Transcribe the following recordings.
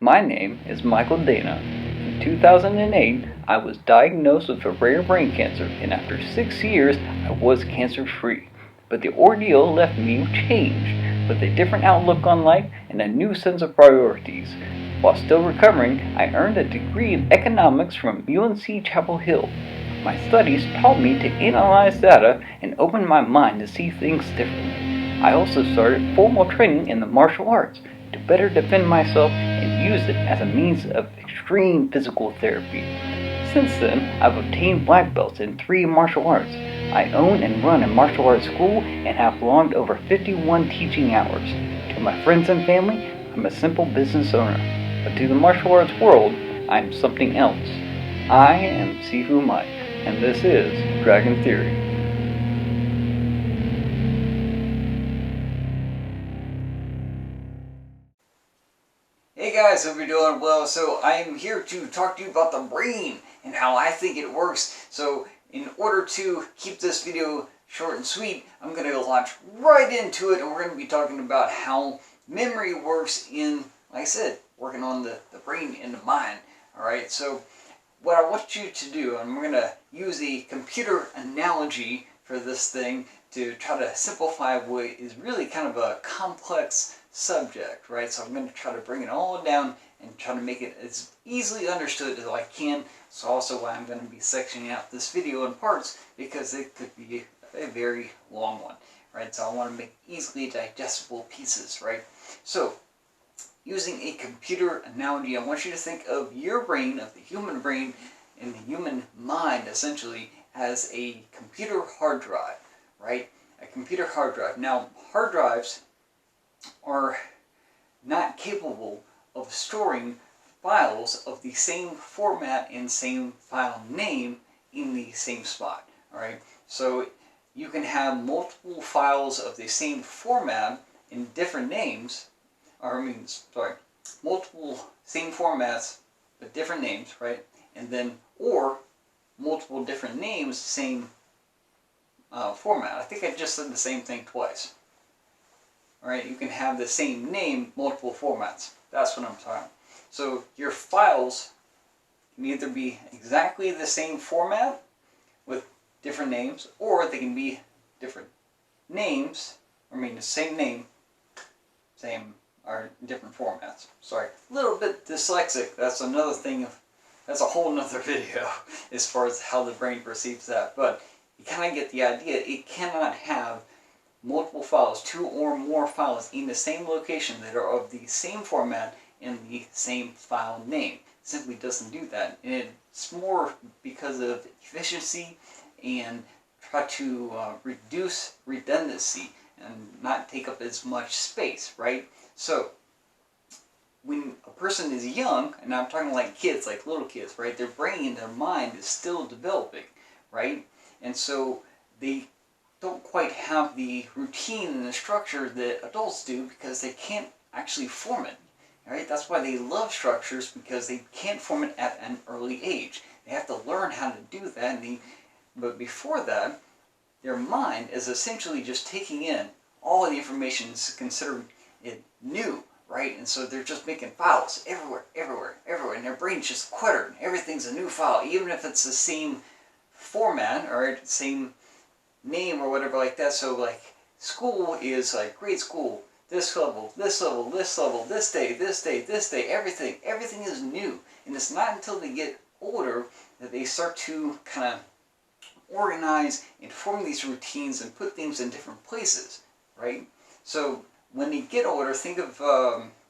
My name is Michael Dana. In 2008, I was diagnosed with a rare brain cancer, and after 6 years, I was cancer-free. But the ordeal left me changed, with a different outlook on life and a new sense of priorities. While still recovering, I earned a degree in economics from UNC Chapel Hill. My studies taught me to analyze data and open my mind to see things differently. I also started formal training in the martial arts to better defend myself and use it as a means of extreme physical therapy. Since then, I've obtained black belts in 3 martial arts. I own and run a martial arts school and have logged over 51 teaching hours. To my friends and family, I'm a simple business owner. But to the martial arts world, I'm something else. I am Sifu Mike, and this is Dragon Theory. Hey guys, hope you're doing well. So I am here to talk to you about the brain and how I think it works. So in order to keep this video short and sweet, I'm going to launch right into it, and we're going to be talking about how memory works in, like I said, working on the brain and the mind. Alright, so what I want you to do, and we're going to use a computer analogy for this thing to try to simplify what is really kind of a complex subject, right? So I'm going to try to bring it all down and try to make it as easily understood as I can. So also why I'm going to be sectioning out this video in parts, because it could be a very long one, right? So I want to make easily digestible pieces, right? So using a computer analogy, I want you to think of your brain, of the human brain and the human mind essentially, as a computer hard drive, right? A computer hard drive. Now, hard drives are not capable of storing files of the same format and same file name in the same spot. Alright, so you can have multiple files of the same format in different names, multiple same formats but different names, right? And then, or multiple different names, same format. I think I just said the same thing twice. Alright, you can have the same name, multiple formats. That's what I'm talking about. So your files can either be exactly the same format with different names, or they can be different names, the same name, or different formats. Sorry, a little bit dyslexic. That's another thing. That's a whole nother video as far as how the brain perceives that. But you kind of get the idea. It cannot have multiple files, 2 or more files in the same location that are of the same format and the same file name. It simply doesn't do that. And it's more because of efficiency and try to reduce redundancy and not take up as much space, right? So when a person is young, and I'm talking like kids, like little kids, right? Their brain, their mind is still developing, right? And so they don't quite have the routine and the structure that adults do, because they can't actually form it. Right? That's why they love structures, because they can't form it at an early age. They have to learn how to do that. But before that, their mind is essentially just taking in all of the information, considering it new, right? And so they're just making files everywhere, and their brain's just cluttered. Everything's a new file, even if it's the same format or same name or whatever like that. So like school is like grade school, this level, this level, this level, this day, this day, this day, everything is new. And it's not until they get older that they start to kind of organize and form these routines and put things in different places, right? So when they get older, think of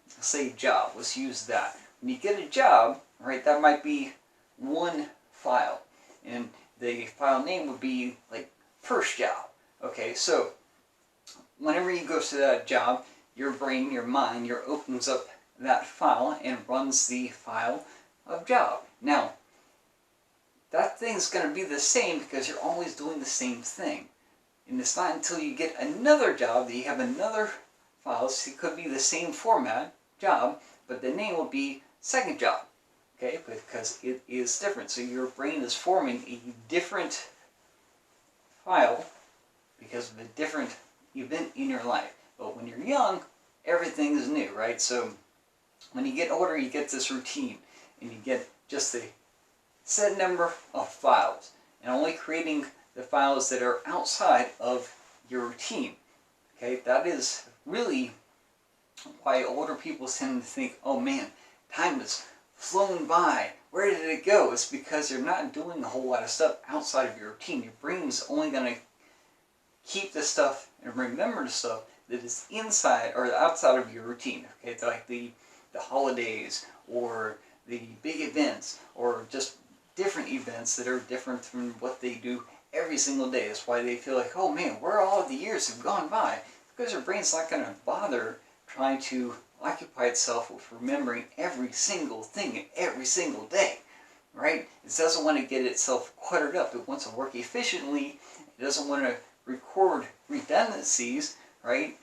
say job. Let's use that. When you get a job, right, that might be one file, and the file name would be like first job. Okay, so whenever you go to that job, your brain, your mind, opens up that file and runs the file of job. Now, that thing's going to be the same because you're always doing the same thing. And it's not until you get another job that you have another file. So it could be the same format, job, but the name will be second job. Okay, because it is different. So your brain is forming a different file because of a different event in your life. But when you're young, everything is new, right? So when you get older, you get this routine, and you get just a set number of files, and only creating the files that are outside of your routine. Okay, that is really why older people tend to think, oh man, time has flown by. Where did it go? It's because you're not doing a whole lot of stuff outside of your routine. Your brain's only going to keep the stuff and remember the stuff that is inside or outside of your routine. Okay, it's like the holidays or the big events or just different events that are different from what they do every single day. That's why they feel like, oh man, where all of the years have gone by? Because your brain's not going to bother trying to occupy itself with remembering every single thing every single day, right? It doesn't want to get itself cluttered up. It wants to work efficiently. It doesn't want to record redundancies, right?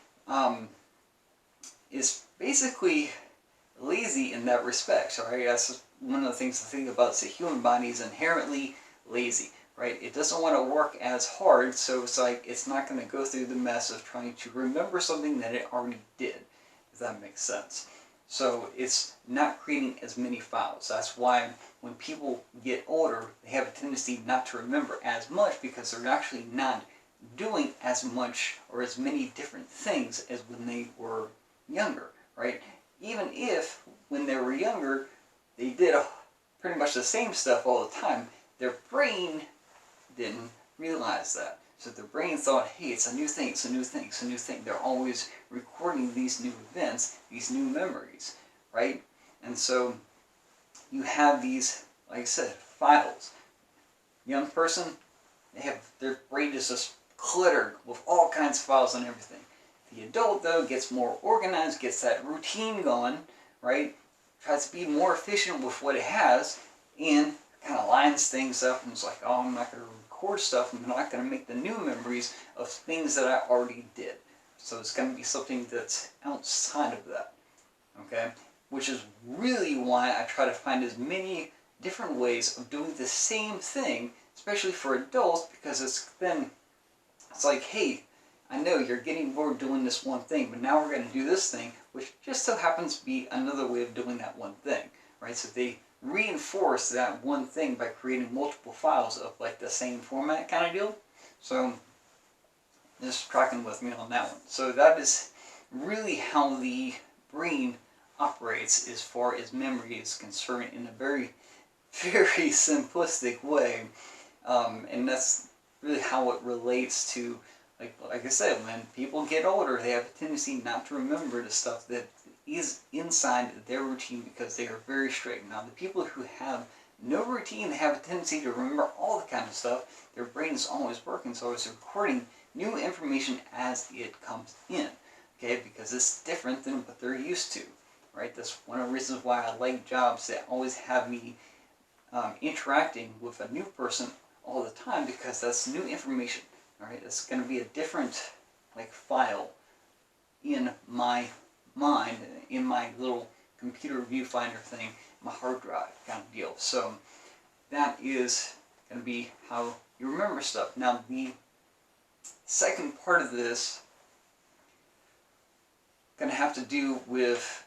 It's basically lazy in that respect, all right? That's one of the things to think about. Is the human body is inherently lazy, right? It doesn't want to work as hard, so it's like it's not going to go through the mess of trying to remember something that it already did, if that makes sense. So it's not creating as many files. That's why when people get older, they have a tendency not to remember as much because they're actually not doing as much or as many different things as when they were younger, right? Even if when they were younger, they did pretty much the same stuff all the time, their brain didn't realize that. So their brain thought, hey, it's a new thing, it's a new thing, it's a new thing. They're always recording these new events, these new memories, right? And so you have these, like I said, files. Young person, their brain is just cluttered with all kinds of files and everything. The adult, though, gets more organized, gets that routine going, right? Tries to be more efficient with what it has, and kind of lines things up and is like, oh, I'm not going to record stuff, I'm not going to make the new memories of things that I already did. So it's going to be something that's outside of that, okay? Which is really why I try to find as many different ways of doing the same thing, especially for adults, because it's like, hey, I know you're getting bored doing this one thing, but now we're going to do this thing, which just so happens to be another way of doing that one thing, right? So they reinforce that one thing by creating multiple files of like the same format kind of deal. So just tracking with me on that one. So that is really how the brain operates as far as memory is concerned in a very, very simplistic way. And that's really how it relates to, like I said, when people get older, they have a tendency not to remember the stuff that is inside their routine because they are very strict. Now, the people who have no routine, they have a tendency to remember all the kind of stuff. Their brain is always working, so it's recording new information as it comes in, okay, because it's different than what they're used to, right? That's one of the reasons why I like jobs that always have me interacting with a new person all the time, because that's new information. All right, it's going to be a different file in my mind, in my little computer viewfinder thing, my hard drive kind of deal. So that is going to be how you remember stuff. Now the second part of this going to have to do with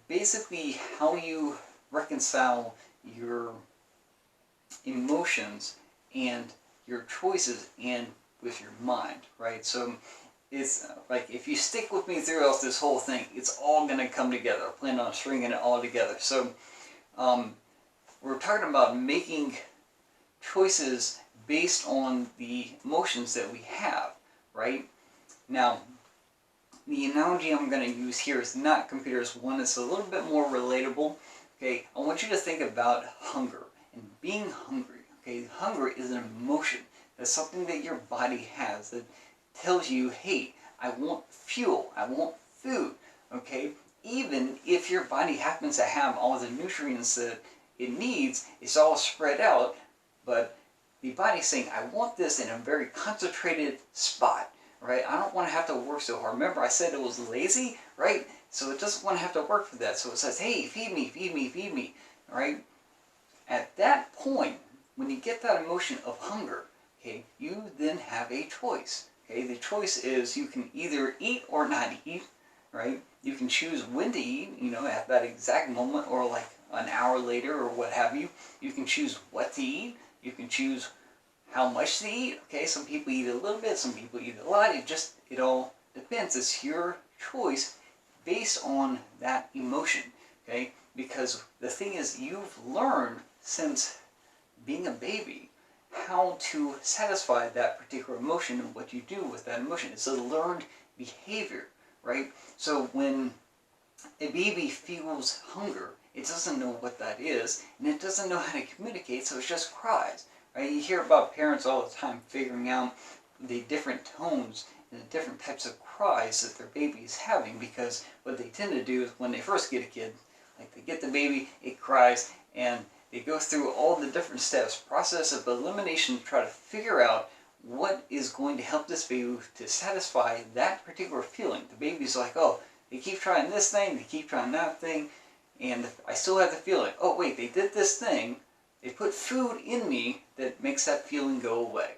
basically how you reconcile your emotions and your choices and with your mind, right? So it's like, if you stick with me throughout this whole thing, it's all going to come together. I plan on stringing it all together. So we're talking about making choices based on the emotions that we have, right? Now, the analogy I'm going to use here is not computers. One that's a little bit more relatable. Okay, I want you to think about hunger and being hungry. Okay, hunger is an emotion. That's something that your body has that tells you, hey, I want fuel, I want food. Okay, even if your body happens to have all the nutrients that it needs, it's all spread out, but the body's saying, I want this in a very concentrated spot, right? I don't want to have to work so hard. Remember, I said it was lazy, right? So it doesn't want to have to work for that. So it says, hey, feed me, feed me, feed me, right? At that point, when you get that emotion of hunger, okay, you then have a choice. Okay, the choice is you can either eat or not eat, right? You can choose when to eat, at that exact moment or like an hour later or what have you. You can choose what to eat. You can choose how much to eat. Okay, some people eat a little bit, some people eat a lot. It all depends. It's your choice based on that emotion. Okay, because the thing is, you've learned since being a baby how to satisfy that particular emotion and what you do with that emotion. It's a learned behavior, right? So when a baby feels hunger, it doesn't know what that is, and it doesn't know how to communicate, so it just cries, right? You hear about parents all the time figuring out the different tones and the different types of cries that their baby is having, because what they tend to do is when they first get a kid, like they get the baby, it cries, and they go through all the different steps, process of elimination to try to figure out what is going to help this baby to satisfy that particular feeling. The baby's like, oh, they keep trying this thing, they keep trying that thing, and I still have the feeling, oh wait, they did this thing, they put food in me that makes that feeling go away.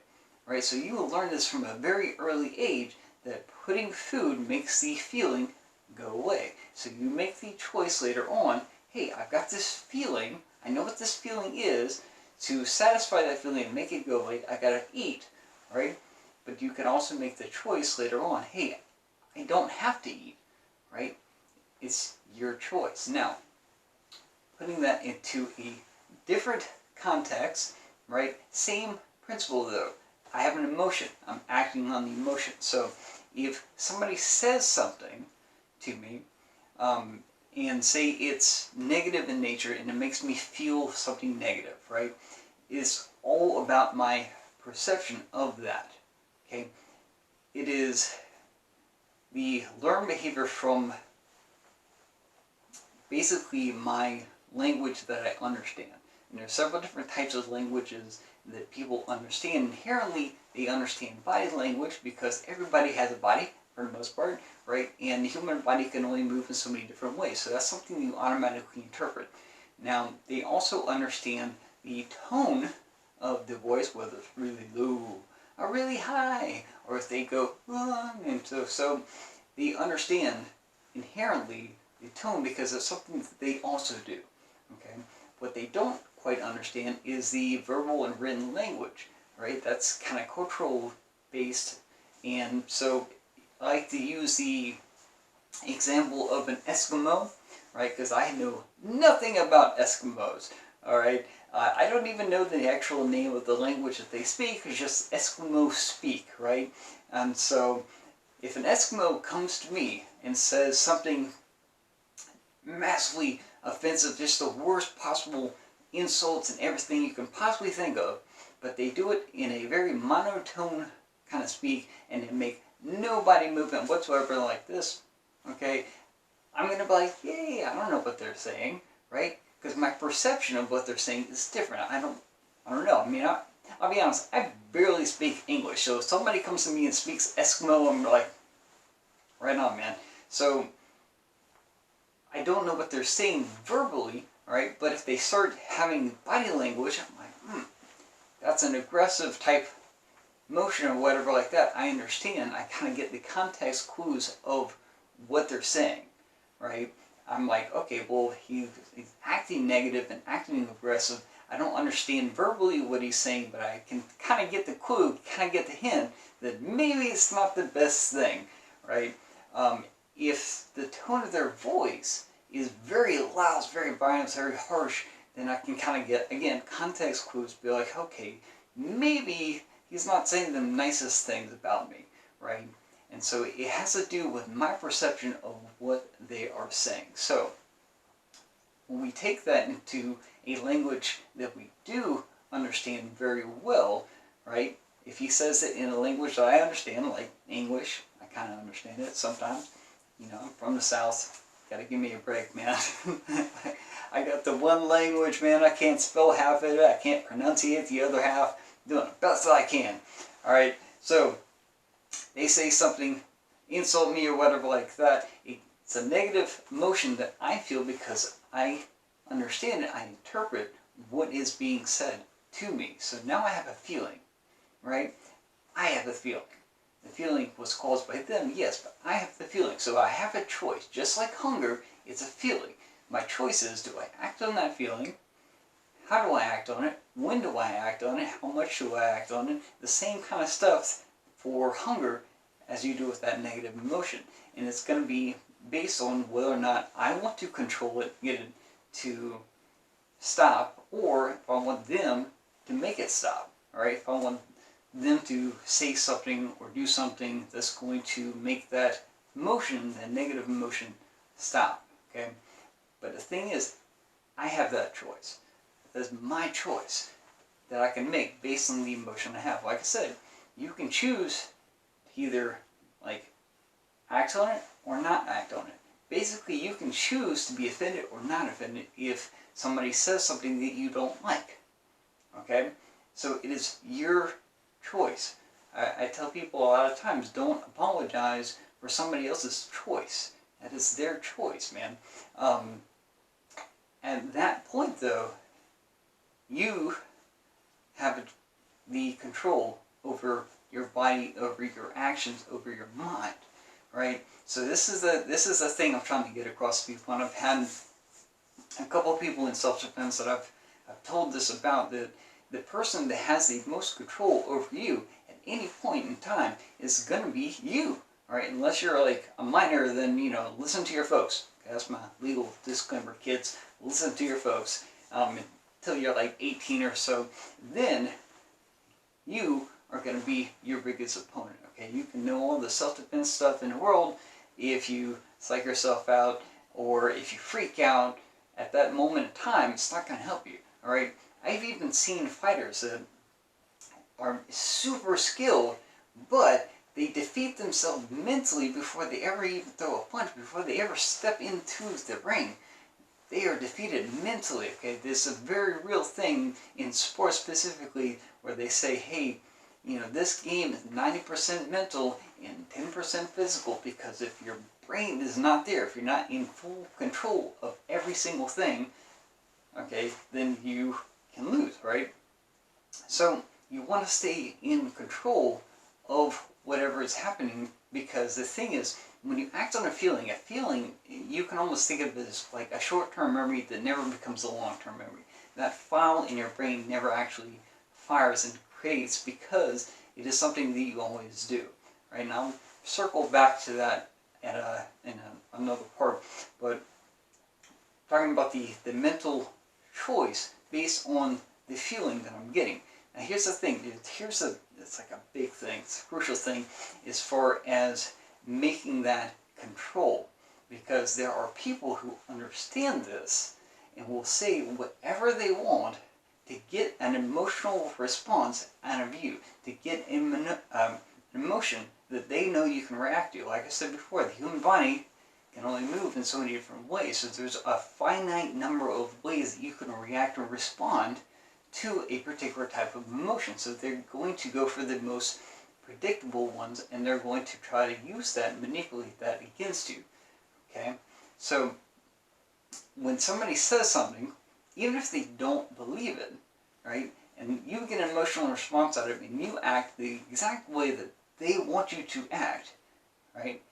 Right? So you will learn this from a very early age, that putting food makes the feeling go away. So you make the choice later on, hey, I've got this feeling, I know what this feeling is, to satisfy that feeling and make it go away, I gotta eat, right? But you can also make the choice later on, hey, I don't have to eat, right? It's your choice. Now, putting that into a different context, right? Same principle though. I have an emotion. I'm acting on the emotion. So if somebody says something to me, and say it's negative in nature and it makes me feel something negative, right? It's all about my perception of that, okay? It is the learned behavior from basically my language that I understand. And there are several different types of languages that people understand. Inherently, they understand body language because everybody has a body, for the most part, right? And the human body can only move in so many different ways. So that's something you automatically interpret. Now, they also understand the tone of the voice, whether it's really low or really high, or if they go, and so they understand inherently the tone because it's something that they also do. Okay, what they don't quite understand is the verbal and written language, right? That's kind of cultural based, and so I like to use the example of an Eskimo, right? Because I know nothing about Eskimos, all right? I don't even know the actual name of the language that they speak. It's just Eskimo speak, right? And so if an Eskimo comes to me and says something massively offensive, just the worst possible insults and everything you can possibly think of, but they do it in a very monotone kind of speak, and they make no body movement whatsoever like this, okay, I'm going to be like, yay, I don't know what they're saying, right? Because my perception of what they're saying is different. I don't know. I mean, I'll be honest, I barely speak English, so if somebody comes to me and speaks Eskimo, I'm like, right on, man. So I don't know what they're saying verbally, right? But if they start having body language, I'm like, that's an aggressive type motion or whatever like that. I understand. I kind of get the context clues of what they're saying, right? I'm like, okay, well, he's acting negative and acting aggressive. I don't understand verbally what he's saying, but I can kind of get the clue, kind of get the hint that maybe it's not the best thing, right? If the tone of their voice is very loud, very violent, very harsh, then I can kind of get, again, context clues, be like, okay, maybe he's not saying the nicest things about me, right? And so it has to do with my perception of what they are saying. So when we take that into a language that we do understand very well, right? If he says it in a language that I understand, like English, I kind of understand it sometimes. You know, I'm from the South. Gotta give me a break, man. I got the one language, man. I can't spell half of it. I can't pronunciate the other half. I'm doing the best I can. All right. So they say something, insult me or whatever like that. It's a negative emotion that I feel because I understand it. I interpret what is being said to me. So now I have a feeling, right? I have a feeling. the feeling was caused by them, yes, but I have the feeling. So I have a choice. Just like hunger, it's a feeling. My choice is, do I act on that feeling? How do I act on it? When do I act on it? How much do I act on it? The same kind of stuff for hunger as you do with that negative emotion. And it's going to be based on whether or not I want to control it, get it to stop, or if I want them to make it stop. Alright, if I want them to say something or do something that's going to make that emotion, that negative emotion, stop. Okay? But the thing is, I have that choice. That's my choice that I can make based on the emotion I have. Like I said, you can choose to either act on it or not act on it. Basically, you can choose to be offended or not offended if somebody says something that you don't like. Okay? So it is your choice. I tell people a lot of times, don't apologize for somebody else's choice. That is their choice, man. At that point, though, you have the control over your body, over your actions, over your mind, right? So this is the thing I'm trying to get across to people, and I've had a couple of people in self-defense that I've told this about, that the person that has the most control over you at any point in time is going to be you, right? Unless you're like a minor, then, you know, listen to your folks. Okay, that's my legal disclaimer, kids. Listen to your folks until you're like 18 or so. Then you are going to be your biggest opponent. Okay, you can know all the self-defense stuff in the world. If you psych yourself out or if you freak out at that moment in time, it's not going to help you. All right. I've even seen fighters that are super skilled, but they defeat themselves mentally before they ever even throw a punch, before they ever step into the ring. They are defeated mentally. Okay, this is a very real thing in sports specifically, where they say, hey, you know, this game is 90% mental and 10% physical, because if your brain is not there, if you're not in full control of every single thing, okay, then you can lose, right? So you want to stay in control of whatever is happening, because the thing is, when you act on a feeling, you can almost think of it as like a short-term memory that never becomes a long-term memory. That file in your brain never actually fires and creates, because it is something that you always do. Right? And I'll circle back to that in another part, but talking about the mental choice based on the feeling that I'm getting. Now here's the thing, it's like a big thing, it's a crucial thing as far as making that control, because there are people who understand this and will say whatever they want to get an emotional response out of you, to get an emotion that they know you can react to. Like I said before, the human body can only move in so many different ways, so there's a finite number of ways that you can react or respond to a particular type of emotion. So they're going to go for the most predictable ones, and they're going to try to use that and manipulate that against you. Okay? So when somebody says something, even if they don't believe it, right, and you get an emotional response out of it, and you act the exact way that they want you to act, right,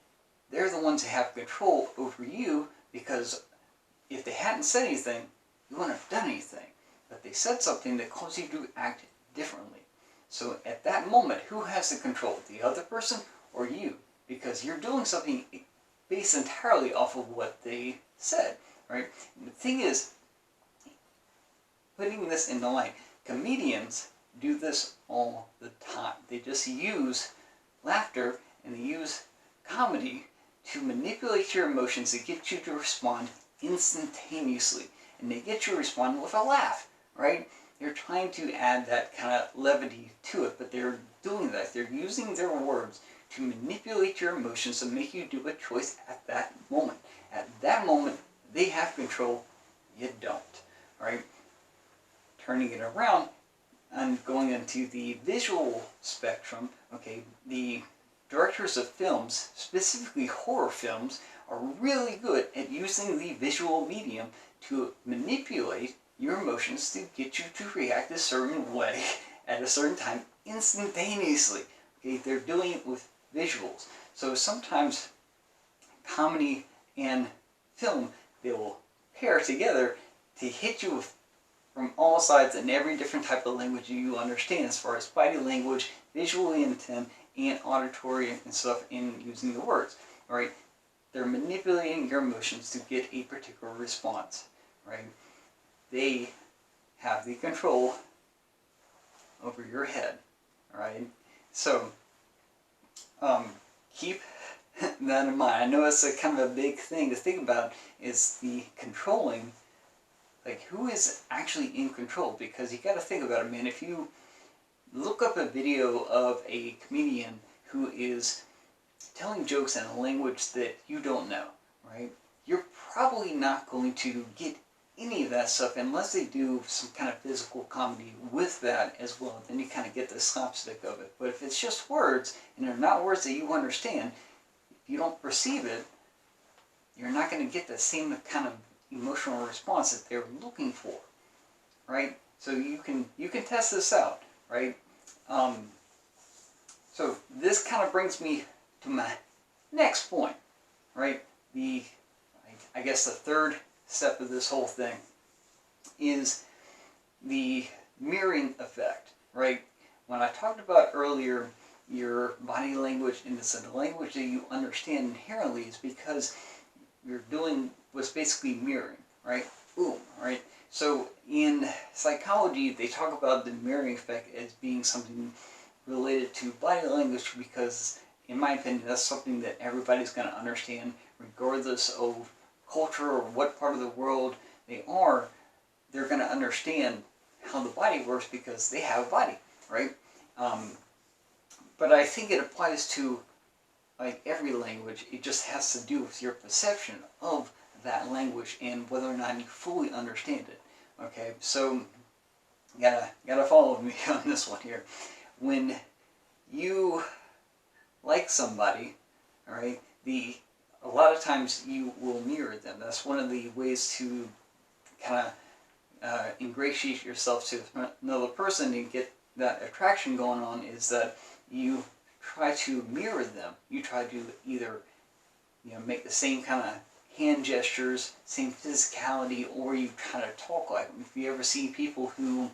they're the ones that have control over you, because if they hadn't said anything, you wouldn't have done anything. But they said something that caused you to act differently. So at that moment, who has the control? The other person or you? Because you're doing something based entirely off of what they said, right? And the thing is, putting this in the light, comedians do this all the time. They just use laughter and they use comedy to manipulate your emotions, to get you to respond instantaneously. And they get you to respond with a laugh, right? They're trying to add that kind of levity to it, but they're doing that. They're using their words to manipulate your emotions and make you do a choice at that moment. At that moment, they have control, you don't, right? Turning it around and going into the visual spectrum, okay, the directors of films, specifically horror films, are really good at using the visual medium to manipulate your emotions to get you to react a certain way at a certain time instantaneously. Okay, they're doing it with visuals. So sometimes comedy and film, they will pair together to hit you from all sides in every different type of language you understand, as far as body language, visual intent, and auditory and stuff in using the words, right? They're manipulating your emotions to get a particular response, right? They have the control over your head, right? So keep that in mind. I know it's a kind of a big thing to think about, is the controlling, like who is actually in control, because you got to think about it, man. If you look up a video of a comedian who is telling jokes in a language that you don't know, right? You're probably not going to get any of that stuff unless they do some kind of physical comedy with that as well. Then you kind of get the slapstick of it. But if it's just words, and they're not words that you understand, if you don't perceive it, you're not going to get the same kind of emotional response that they're looking for, right? So you can test this out, right? So this kind of brings me to my next point, right? I guess the third step of this whole thing is the mirroring effect, right? When I talked about earlier, your body language, and it's a language that you understand inherently, is because you're doing what's basically mirroring, right? Boom, right? So in psychology, they talk about the mirroring effect as being something related to body language, because in my opinion, that's something that everybody's going to understand, regardless of culture or what part of the world they are. They're going to understand how the body works because they have a body, right? But I think it applies to like every language. It just has to do with your perception of that language and whether or not you fully understand it. Okay, so gotta follow me on this one here. When you like somebody, all right, a lot of times you will mirror them. That's one of the ways to kind of ingratiate yourself to another person and get that attraction going on, is that you try to mirror them. You try to either make the same kind of hand gestures, same physicality, or you try to talk like them. If you ever see people who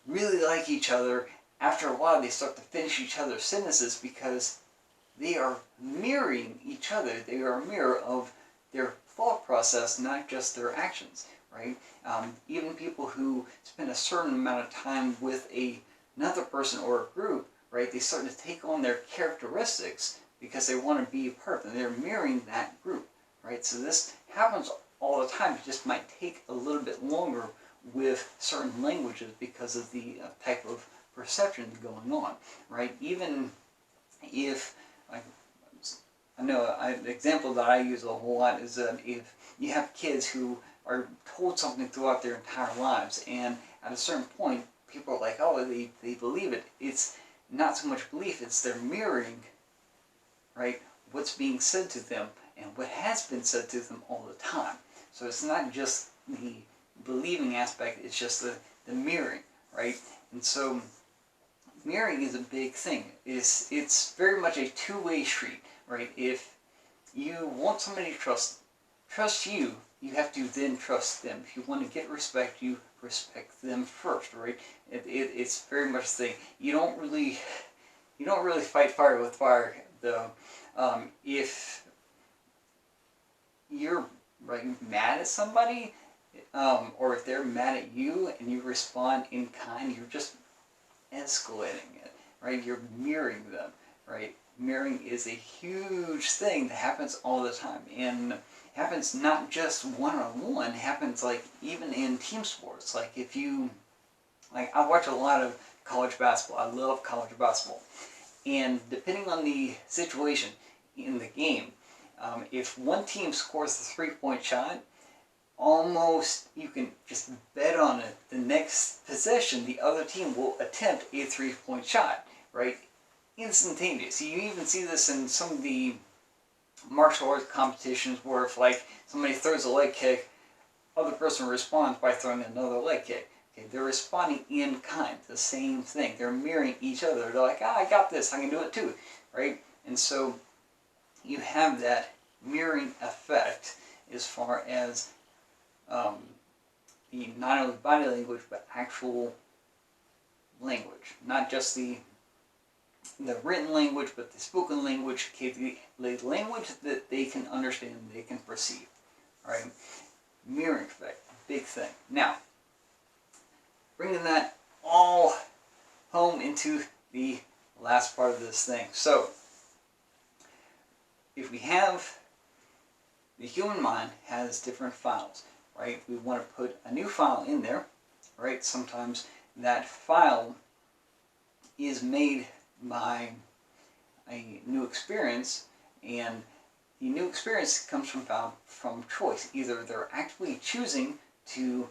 really like each other, after a while they start to finish each other's sentences because they are mirroring each other. They are a mirror of their thought process, not just their actions, right? Even people who spend a certain amount of time with another person or a group, right, they start to take on their characteristics because they want to be a part of them. They're mirroring that group, right? So this happens all the time. It just might take a little bit longer with certain languages because of the type of perception going on, right? Even if, I know an example that I use a whole lot is that if you have kids who are told something throughout their entire lives, and at a certain point, people are like, oh, they believe it. It's not so much belief, it's they're mirroring, right, what's being said to them and what has been said to them all the time. So it's not just the believing aspect, it's just the mirroring, right? And so mirroring is a big thing. It's very much a two-way street, right? If you want somebody to trust you, you have to then trust them. If you want to get respect, you respect them first, right? It's very much the thing. You don't really fight fire with fire, though. If you're mad at somebody, or if they're mad at you and you respond in kind, you're just escalating it, right? You're mirroring them, right? Mirroring is a huge thing that happens all the time, and happens not just one-on-one, happens like even in team sports. Like if you, I watch a lot of college basketball. I love college basketball. And depending on the situation in the game, if one team scores the three-point shot, almost you can just bet on it. The next possession, the other team will attempt a three-point shot, right? Instantaneous. You even see this in some of the martial arts competitions where if somebody throws a leg kick, other person responds by throwing another leg kick. Okay, they're responding in kind, the same thing. They're mirroring each other. They're like, I got this, I can do it too, right? And so you have that mirroring effect as far as the not only body language but actual language, not just the written language, but the spoken language, the language that they can understand, they can perceive. Right? Mirroring effect, big thing. Now, bringing that all home into the last part of this thing. So, if we have the human mind has different files, right? We want to put a new file in there, right? Sometimes that file is made by a new experience, and the new experience comes from choice. Either they're actively choosing to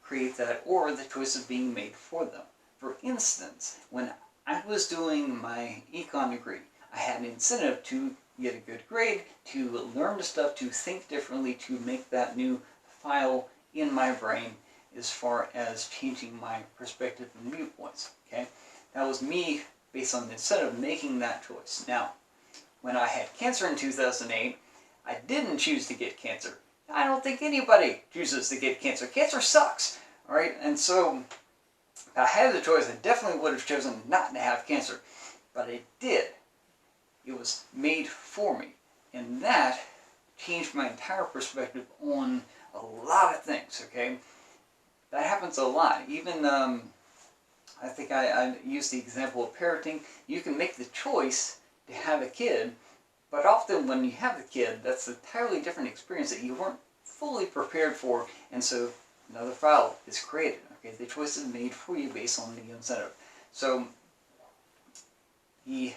create that, or the choice is being made for them. For instance, when I was doing my econ degree, I had an incentive to get a good grade, to learn the stuff, to think differently, to make that new file in my brain as far as changing my perspective and viewpoints. Okay, that was me based on the incentive making that choice. Now, when I had cancer in 2008, I didn't choose to get cancer. I don't think anybody chooses to get cancer. Cancer sucks, all right? And so, if I had the choice, I definitely would have chosen not to have cancer, but I did. It was made for me, and that changed my entire perspective on a lot of things, okay? That happens a lot. Even, I think I used the example of parenting. You can make the choice to have a kid, but often when you have the kid, that's an entirely different experience that you weren't fully prepared for, and so another file is created. Okay, the choice is made for you based on the incentive. So the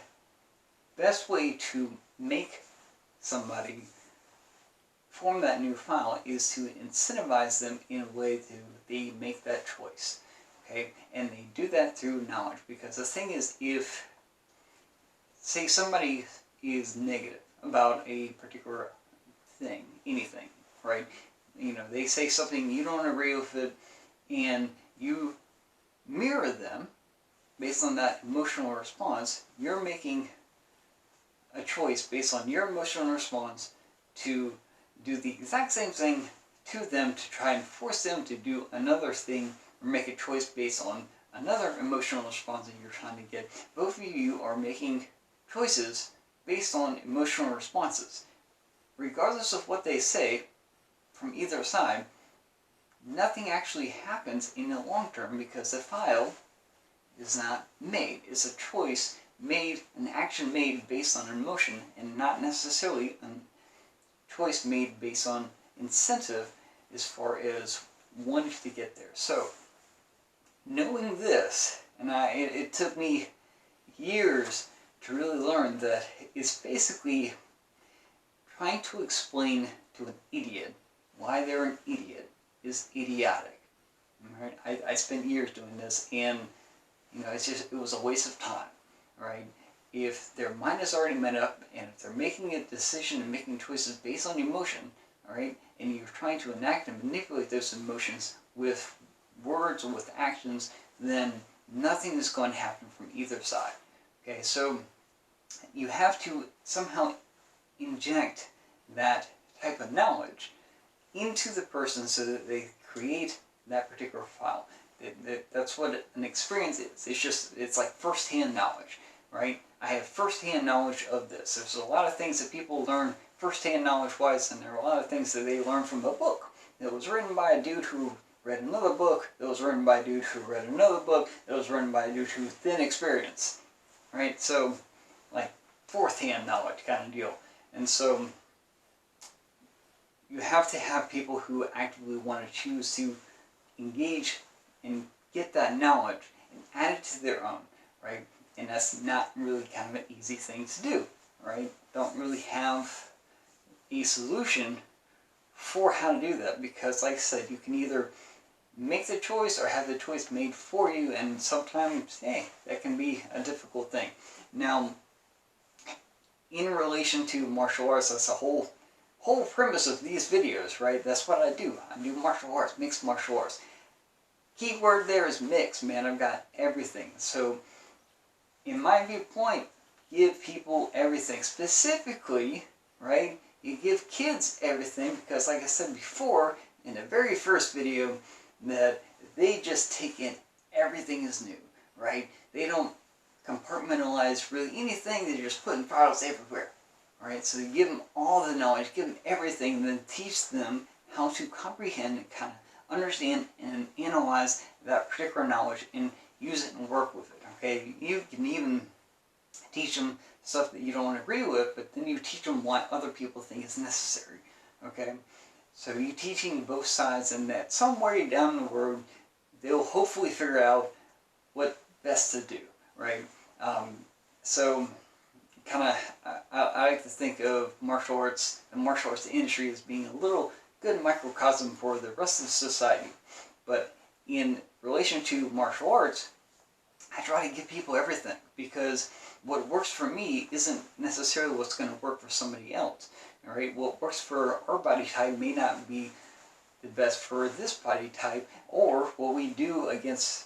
best way to make somebody form that new file is to incentivize them in a way that they make that choice. Okay, and they do that through knowledge, because the thing is, if say somebody is negative about a particular thing, anything, right? You know, they say something, you don't agree with it, and you mirror them based on that emotional response, you're making a choice based on your emotional response to do the exact same thing to them, to try and force them to do another thing, or make a choice based on another emotional response that you're trying to get. Both of you are making choices based on emotional responses. Regardless of what they say from either side, nothing actually happens in the long term, because the file is not made. It's a choice made, an action made based on emotion, and not necessarily a choice made based on incentive as far as wanting to get there. So, knowing this, and it took me years to really learn that it's basically trying to explain to an idiot why they're an idiot is idiotic. Right? I spent years doing this, and you know, it was a waste of time. Right? If their mind is already made up, and if they're making a decision and making choices based on emotion, all right, and you're trying to enact and manipulate those emotions with words or with actions, then nothing is going to happen from either side. Okay, so you have to somehow inject that type of knowledge into the person so that they create that particular file. That's what an experience is. It's like first-hand knowledge, right? I have first-hand knowledge of this. There's a lot of things that people learn first-hand knowledge-wise, and there are a lot of things that they learn from a book that was written by a dude who read another book, that was written by a dude who read another book, that was written by a dude who then experienced, right? So, like, fourth-hand knowledge kind of deal. And so, you have to have people who actively want to choose to engage and get that knowledge and add it to their own, right? And that's not really kind of an easy thing to do, right? Don't really have a solution for how to do that, because like I said, you can either make the choice or have the choice made for you, and sometimes, hey, that can be a difficult thing. Now, in relation to martial arts, that's the whole premise of these videos, right? That's what I do. I do martial arts, mixed martial arts. Key word there is mixed, man. I've got everything. So, in my viewpoint, give people everything. Specifically, right, you give kids everything because, like I said before, in the very first video, that they just take in everything is new, right? They don't compartmentalize really anything, they're just putting files everywhere. Alright, so you give them all the knowledge, give them everything, and then teach them how to comprehend and kind of understand and analyze that particular knowledge and use it and work with it. Okay, you can even teach them stuff that you don't agree with, but then you teach them why other people think is necessary. Okay, so you're teaching both sides, and that somewhere down the road they'll hopefully figure out what best to do. Right, so kind of, I like to think of martial arts, the martial arts industry, as being a little good microcosm for the rest of society. But in relation to martial arts, I try to give people everything, because what works for me isn't necessarily what's going to work for somebody else. All right, what works for our body type may not be the best for this body type, or what we do against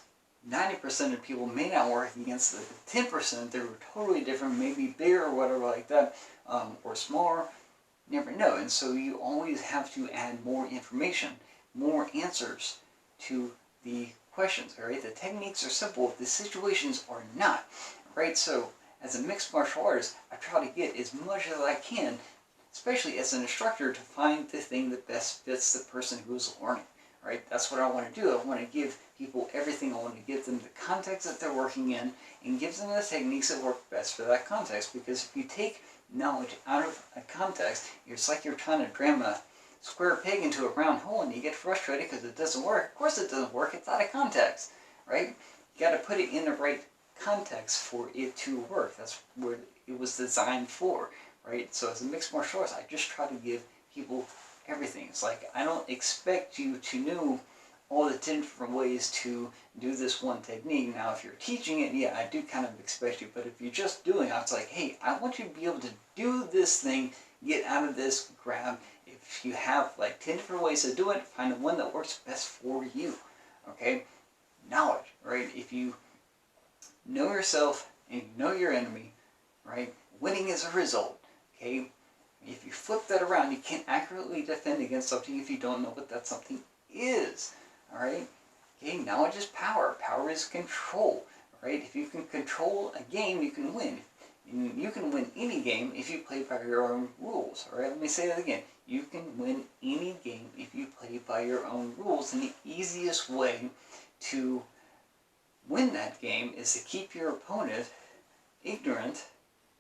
90% of people may not work against the 10%. They're totally different, maybe bigger or whatever like that, or smaller. You never know. And so you always have to add more information, more answers to the questions. All right, the techniques are simple, the situations are not. Right, so as a mixed martial artist, I try to get as much as I can, especially as an instructor, to find the thing that best fits the person who's learning. Right, that's what I want to do. I want to give people everything. I want to give them the context that they're working in, and give them the techniques that work best for that context. Because if you take knowledge out of a context, it's like you're trying to cram a square peg into a round hole, and you get frustrated because it doesn't work. Of course it doesn't work. It's out of context, right? You got to put it in the right context for it to work. That's what it was designed for, right? So as a mixed martial artist, I just try to give people everything. It's like, I don't expect you to know all the 10 different ways to do this one technique. Now, if you're teaching it, yeah, I do kind of expect you. But if you're just doing it, it's like, hey, I want you to be able to do this thing, get out of this, grab. If you have like 10 different ways to do it, find the one that works best for you. Okay? Knowledge, right? If you know yourself and you know your enemy, right? Winning is a result. Okay? If you flip that around, you can't accurately defend against something if you don't know what that something is. Alright? Okay, knowledge is power. Power is control. Right? If you can control a game, you can win. And you can win any game if you play by your own rules. Alright, let me say that again. You can win any game if you play by your own rules. And the easiest way to win that game is to keep your opponent ignorant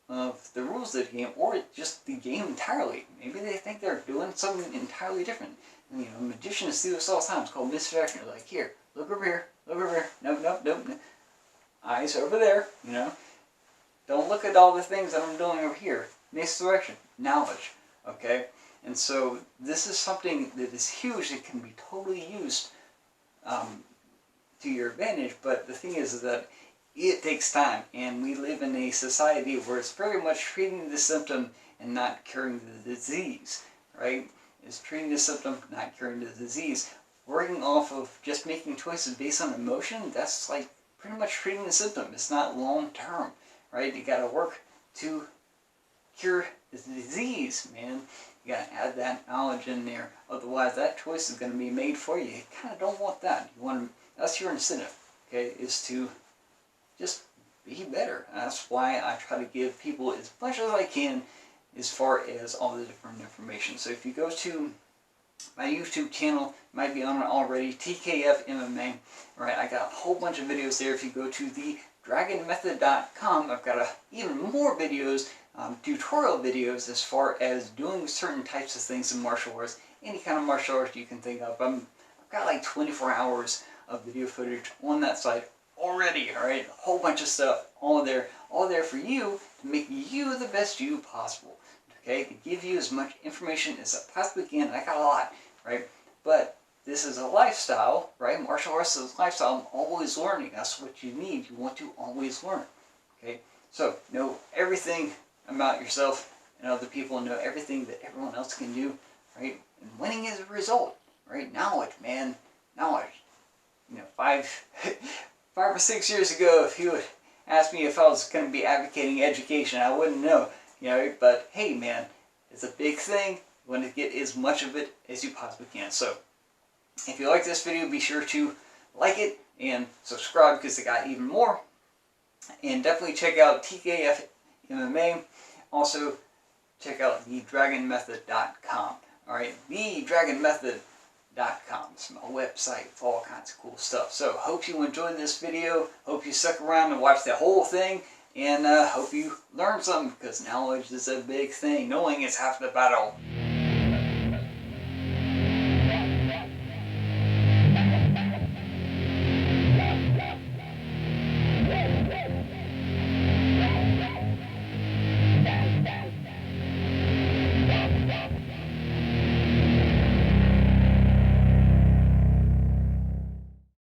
of the rules of the game, or just the game entirely. Maybe they think they're doing something entirely different. You know, magicians do this all the time. It's called misdirection. They're like, here, look over here, look over here. Nope, nope, nope, nope. Eyes over there, you know. Don't look at all the things that I'm doing over here. Misdirection, knowledge, okay? And so this is something that is huge. It can be totally used to your advantage, but the thing is that it takes time, and we live in a society where it's very much treating the symptom and not curing the disease, right? It's treating the symptom, not curing the disease. Working off of just making choices based on emotion, that's like pretty much treating the symptom. It's not long term, right? You gotta work to cure the disease, man. You gotta add that knowledge in there. Otherwise, that choice is gonna be made for you. You kind of don't want that. You want to, that's your incentive, okay, is to just be better. And that's why I try to give people as much as I can as far as all the different information. So if you go to my YouTube channel, might be on it already, tkfmma, right? I got a whole bunch of videos there. If you go to thedragonmethod.com, I've got even more videos, tutorial videos as far as doing certain types of things in martial arts, any kind of martial arts you can think of. I've got like 24 hours of video footage on that site already, alright? A whole bunch of stuff, all there for you to make you the best you possible. Okay, to give you as much information as I possibly can. I got a lot, right? But this is a lifestyle, right? Martial arts is a lifestyle. I'm always learning. That's what you need. You want to always learn. Okay, so know everything about yourself and other people, and know everything that everyone else can do, right? And winning is a result, right? Knowledge, man, knowledge. You know, 5 or 6 years ago, if you would asked me if I was going to be advocating education, I wouldn't know. But hey, man, it's a big thing. You want to get as much of it as you possibly can. So, if you like this video, be sure to like it and subscribe because I got even more. And definitely check out tkfmma. Also, check out thedragonmethod.com. Alright, thedragonmethod.com. It's my website with all kinds of cool stuff. So, hope you enjoyed this video. Hope you stuck around and watched the whole thing. And hope you learned something, because knowledge is a big thing. Knowing is half the battle.